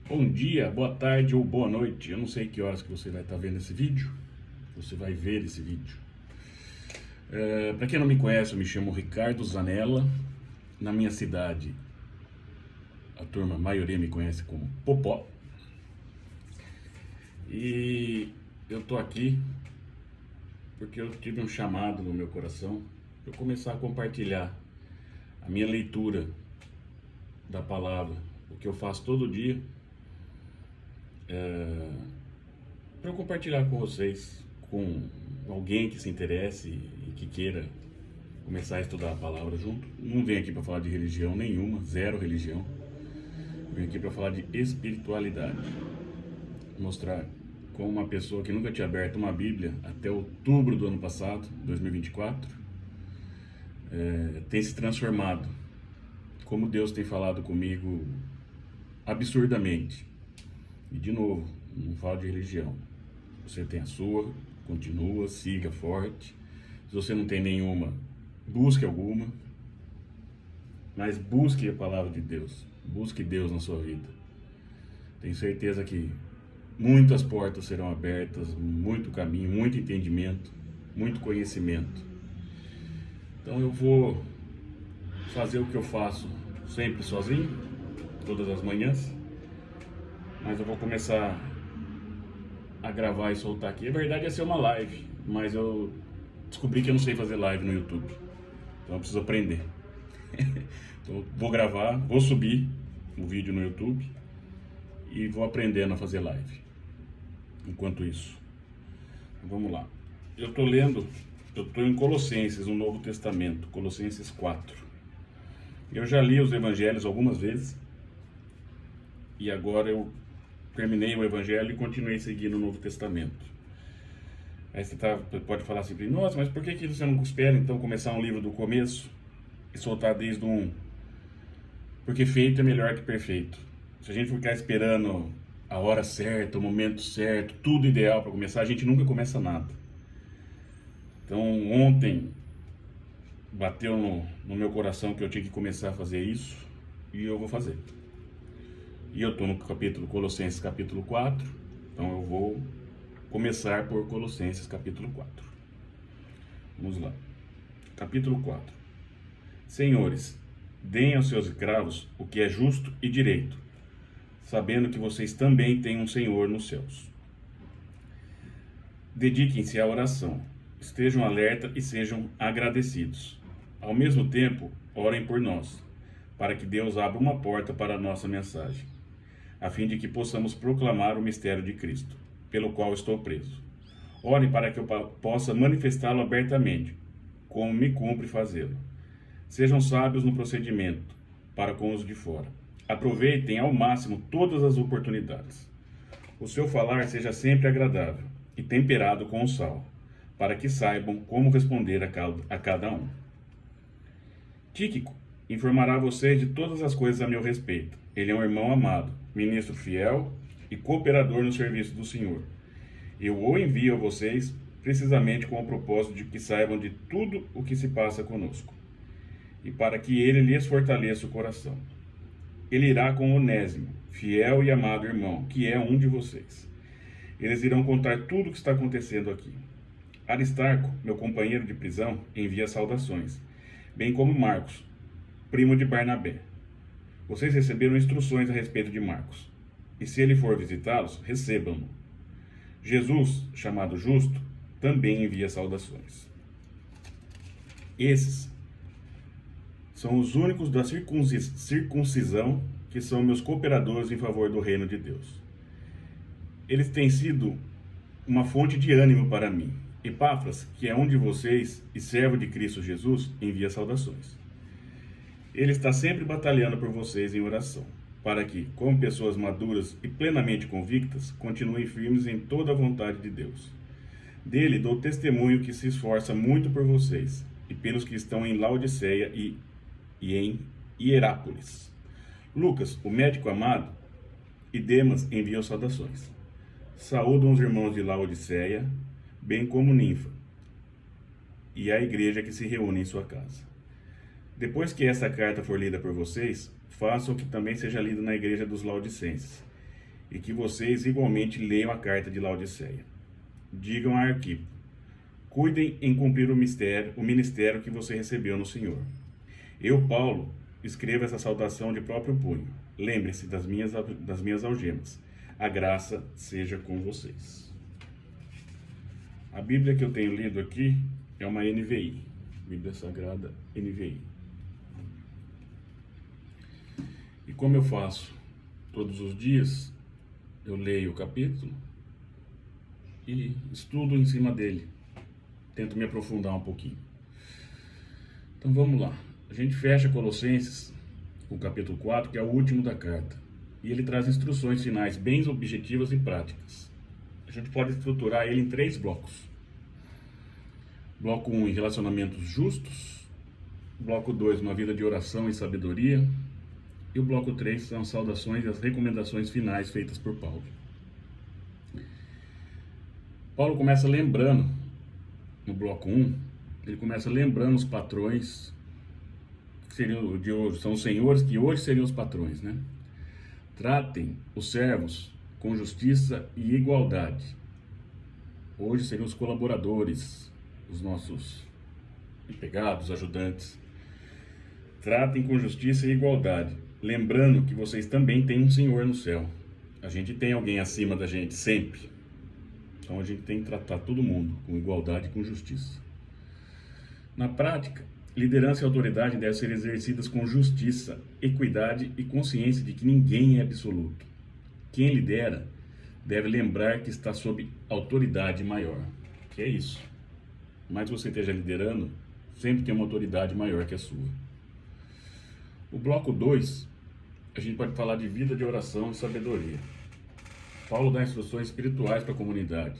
Bom dia, boa tarde ou boa noite. Eu não sei que horas que você vai estar vendo esse vídeo. Você vai ver esse vídeo. Para quem não me conhece, eu me chamo Ricardo Zanella. Na minha cidade, a maioria me conhece como Popó. E eu tô aqui porque eu tive um chamado no meu coração para eu começar a compartilhar a minha leitura da palavra, o que eu faço todo dia, para eu compartilhar com vocês, com alguém que se interesse e que queira começar a estudar a palavra junto. Não venho aqui para falar de religião nenhuma, zero religião. Venho aqui para falar de espiritualidade. Mostrar como uma pessoa que nunca tinha aberto uma Bíblia até outubro do ano passado, 2024, tem se transformado. Como Deus tem falado comigo absurdamente. E de novo, não falo de religião. Você tem a sua, continua, siga forte. Se você não tem nenhuma, busque alguma. Mas busque a palavra de Deus. Busque Deus na sua vida. Tenho certeza que muitas portas serão abertas, muito caminho, muito entendimento, muito conhecimento. Então eu vou fazer o que eu faço sempre sozinho, todas as manhãs. Mas eu vou começar a gravar e soltar aqui. A verdade é ser uma live, mas eu descobri que eu não sei fazer live no YouTube. Então eu preciso aprender. Então vou gravar, vou subir o vídeo no YouTube e vou aprendendo a fazer live. Enquanto isso, vamos lá. Eu estou em Colossenses, no Novo Testamento, Colossenses 4. Eu já li os evangelhos algumas vezes e agora eu terminei o Evangelho e continuei seguindo o Novo Testamento. Aí você pode falar assim, nossa, mas por que você não espera então começar um livro do começo e soltar desde o 1? Porque feito é melhor que perfeito. Se a gente ficar esperando a hora certa, o momento certo, tudo ideal para começar, a gente nunca começa nada. Então ontem bateu no meu coração que eu tinha que começar a fazer isso e eu vou fazer. E eu estou no Colossenses capítulo 4, então eu vou começar por Colossenses capítulo 4. Vamos lá. Capítulo 4. Senhores, deem aos seus escravos o que é justo e direito, sabendo que vocês também têm um Senhor nos céus. Dediquem-se à oração, estejam alerta e sejam agradecidos. Ao mesmo tempo, orem por nós, para que Deus abra uma porta para a nossa mensagem, a fim de que possamos proclamar o mistério de Cristo, pelo qual estou preso. Orem para que eu possa manifestá-lo abertamente, como me cumpre fazê-lo. Sejam sábios no procedimento, para com os de fora. Aproveitem ao máximo todas as oportunidades. O seu falar seja sempre agradável e temperado com o sal, para que saibam como responder a cada um. Tíquico informará vocês de todas as coisas a meu respeito. Ele é um irmão amado, ministro fiel e cooperador no serviço do Senhor. Eu o envio a vocês precisamente com o propósito de que saibam de tudo o que se passa conosco, e para que ele lhes fortaleça o coração. Ele irá com Onésimo, fiel e amado irmão, que é um de vocês. Eles irão contar tudo o que está acontecendo aqui. Aristarco, meu companheiro de prisão, envia saudações, bem como Marcos, primo de Barnabé. Vocês receberam instruções a respeito de Marcos, e se ele for visitá-los, recebam-no. Jesus, chamado Justo, também envia saudações. Esses são os únicos da circuncisão que são meus cooperadores em favor do reino de Deus. Eles têm sido uma fonte de ânimo para mim. Epáfras, que é um de vocês e servo de Cristo Jesus, envia saudações. Ele está sempre batalhando por vocês em oração, para que, como pessoas maduras e plenamente convictas, continuem firmes em toda a vontade de Deus. Dele dou testemunho que se esforça muito por vocês e pelos que estão em Laodiceia e em Hierápolis. Lucas, o médico amado, e Demas enviam saudações. Saúdam os irmãos de Laodiceia, bem como Ninfa, e a igreja que se reúne em sua casa. Depois que essa carta for lida por vocês, façam que também seja lida na igreja dos Laodicenses. e que vocês igualmente leiam a carta de Laodiceia. Digam a Arquipo: cuidem em cumprir o ministério que você recebeu no Senhor. Eu, Paulo, escrevo essa saudação de próprio punho. Lembre-se das minhas algemas. A graça seja com vocês. A Bíblia que eu tenho lido aqui é uma NVI, Bíblia Sagrada NVI. E como eu faço todos os dias, eu leio o capítulo e estudo em cima dele. Tento me aprofundar um pouquinho. Então vamos lá. A gente fecha Colossenses, o capítulo 4, que é o último da carta. E ele traz instruções finais bem objetivas e práticas. A gente pode estruturar ele em 3 blocos. Bloco 1, em relacionamentos justos. Bloco 2, uma vida de oração e sabedoria. E o bloco 3 são as saudações e as recomendações finais feitas por Paulo. Paulo começa lembrando, no bloco 1, ele começa lembrando os patrões, que seriam de hoje, são os senhores que hoje seriam os patrões, né? Tratem os servos com justiça e igualdade. Hoje seriam os colaboradores, os nossos empregados, ajudantes. Tratem com justiça e igualdade, lembrando que vocês também têm um Senhor no céu. A gente tem alguém acima da gente, sempre. Então a gente tem que tratar todo mundo com igualdade e com justiça. Na prática, liderança e autoridade devem ser exercidas com justiça, equidade e consciência de que ninguém é absoluto. Quem lidera deve lembrar que está sob autoridade maior. Que é isso. Mais você esteja liderando, sempre tem uma autoridade maior que a sua. O bloco 2, a gente pode falar de vida de oração e sabedoria. Paulo dá instruções espirituais para a comunidade.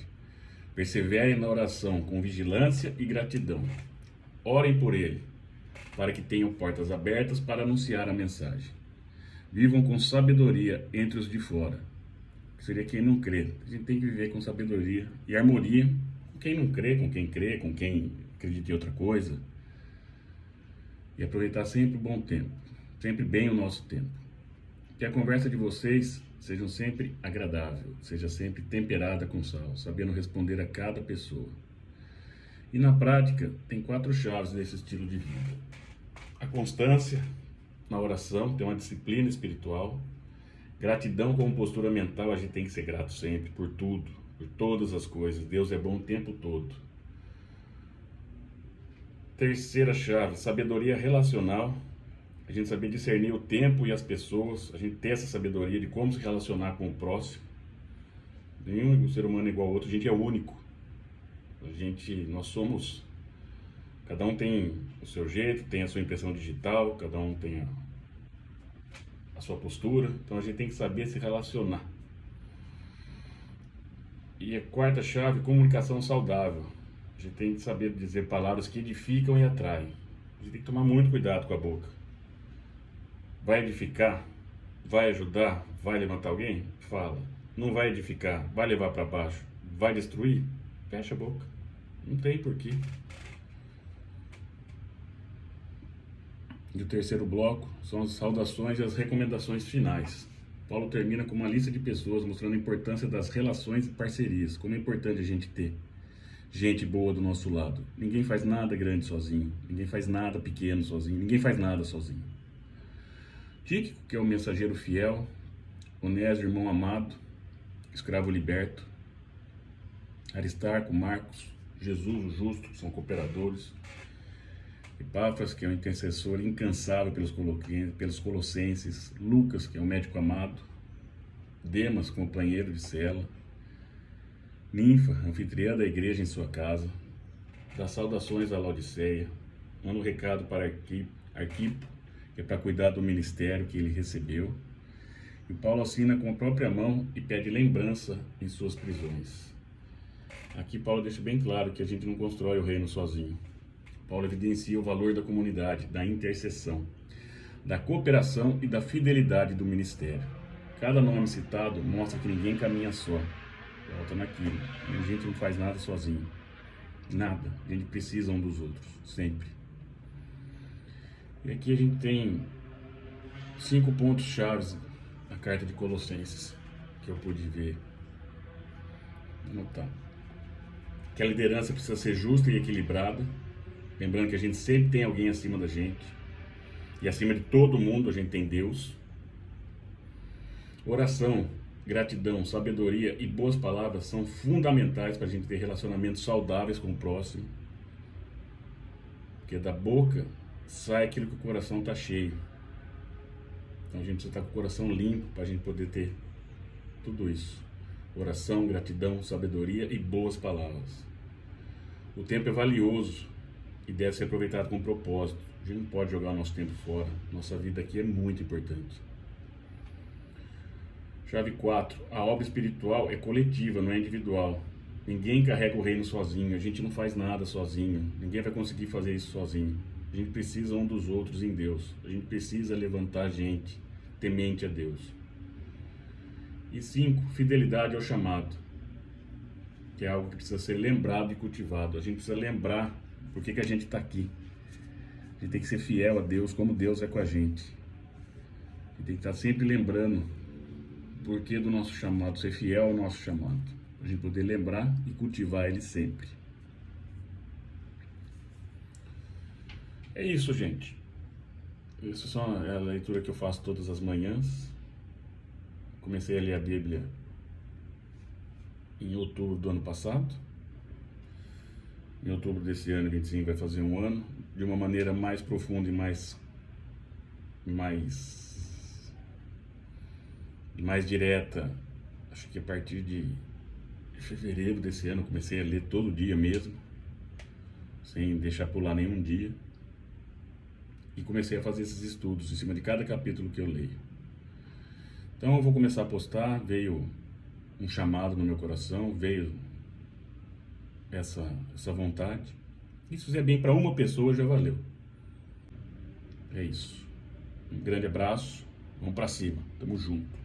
Perseverem na oração com vigilância e gratidão. Orem por ele, para que tenham portas abertas para anunciar a mensagem. Vivam com sabedoria entre os de fora, que seria quem não crê. A gente tem que viver com sabedoria e harmonia com quem não crê, com quem acredita em outra coisa. E aproveitar sempre o bom tempo, sempre bem o nosso tempo. Que a conversa de vocês seja sempre agradável, seja sempre temperada com sal, sabendo responder a cada pessoa. E na prática, tem 4 chaves desse estilo de vida. A constância na oração, tem uma disciplina espiritual. Gratidão como postura mental, a gente tem que ser grato sempre, por tudo, por todas as coisas. Deus é bom o tempo todo. Terceira chave, sabedoria relacional. A gente saber discernir o tempo e as pessoas, a gente ter essa sabedoria de como se relacionar com o próximo. Nenhum ser humano é igual ao outro, a gente é único. Nós somos, cada um tem o seu jeito, tem a sua impressão digital, cada um tem a sua postura, então a gente tem que saber se relacionar. E a quarta chave, comunicação saudável. A gente tem que saber dizer palavras que edificam e atraem. A gente tem que tomar muito cuidado com a boca. Vai edificar? Vai ajudar? Vai levantar alguém? Fala. Não vai edificar? Vai levar para baixo? Vai destruir? Fecha a boca. Não tem porquê. E o terceiro bloco são as saudações e as recomendações finais. Paulo termina com uma lista de pessoas mostrando a importância das relações e parcerias. Como é importante a gente ter gente boa do nosso lado. Ninguém faz nada grande sozinho. Ninguém faz nada pequeno sozinho. Ninguém faz nada sozinho. Tíquico, que é o mensageiro fiel. Onésio, irmão amado. Escravo liberto. Aristarco, Marcos, Jesus, o justo, que são cooperadores. Epáfras, que é um intercessor incansável pelos colossenses. Lucas, que é um médico amado. Demas, companheiro de cela. Ninfa, anfitriã da igreja em sua casa. Dá saudações à Laodiceia. Manda um recado para Arquipo, que é para cuidar do ministério que ele recebeu. E Paulo assina com a própria mão e pede lembrança em suas prisões. Aqui Paulo deixa bem claro que a gente não constrói o reino sozinho. Paulo evidencia o valor da comunidade, da intercessão, da cooperação e da fidelidade do ministério. Cada nome citado mostra que ninguém caminha só. Volta naquilo. A gente não faz nada sozinho. Nada. A gente precisa um dos outros. Sempre. E aqui a gente tem 5 pontos chaves da carta de Colossenses. que eu pude ver. Vou anotar. Que a liderança precisa ser justa e equilibrada. Lembrando que a gente sempre tem alguém acima da gente. E acima de todo mundo a gente tem Deus. Oração, gratidão, sabedoria e boas palavras são fundamentais para a gente ter relacionamentos saudáveis com o próximo. Porque da boca sai aquilo que o coração está cheio. Então a gente precisa estar com o coração limpo para a gente poder ter tudo isso. Oração, gratidão, sabedoria e boas palavras. O tempo é valioso e deve ser aproveitado com propósito. A gente não pode jogar o nosso tempo fora. Nossa vida aqui é muito importante. Chave 4. A obra espiritual é coletiva, não é individual. Ninguém carrega o reino sozinho. A gente não faz nada sozinho. Ninguém vai conseguir fazer isso sozinho. A gente precisa um dos outros em Deus. A gente precisa levantar gente temente a Deus. E 5. Fidelidade ao chamado, que é algo que precisa ser lembrado e cultivado. A gente precisa lembrar por que a gente está aqui. A gente tem que ser fiel a Deus como Deus é com a gente. A gente tem que estar sempre lembrando o porquê do nosso chamado, ser fiel ao nosso chamado. Para a gente poder lembrar e cultivar ele sempre. É isso, gente. Essa é a leitura que eu faço todas as manhãs. Comecei a ler a Bíblia em outubro do ano passado. Em outubro desse ano, 25, vai fazer um ano. De uma maneira mais profunda e mais direta. Acho que a partir de fevereiro desse ano, eu comecei a ler todo dia mesmo. Sem deixar pular nenhum dia. E comecei a fazer esses estudos em cima de cada capítulo que eu leio. Então eu vou começar a postar. Veio um chamado no meu coração, veio essa vontade. E se fizer bem para uma pessoa, já valeu. É isso. Um grande abraço. Vamos para cima. Tamo junto.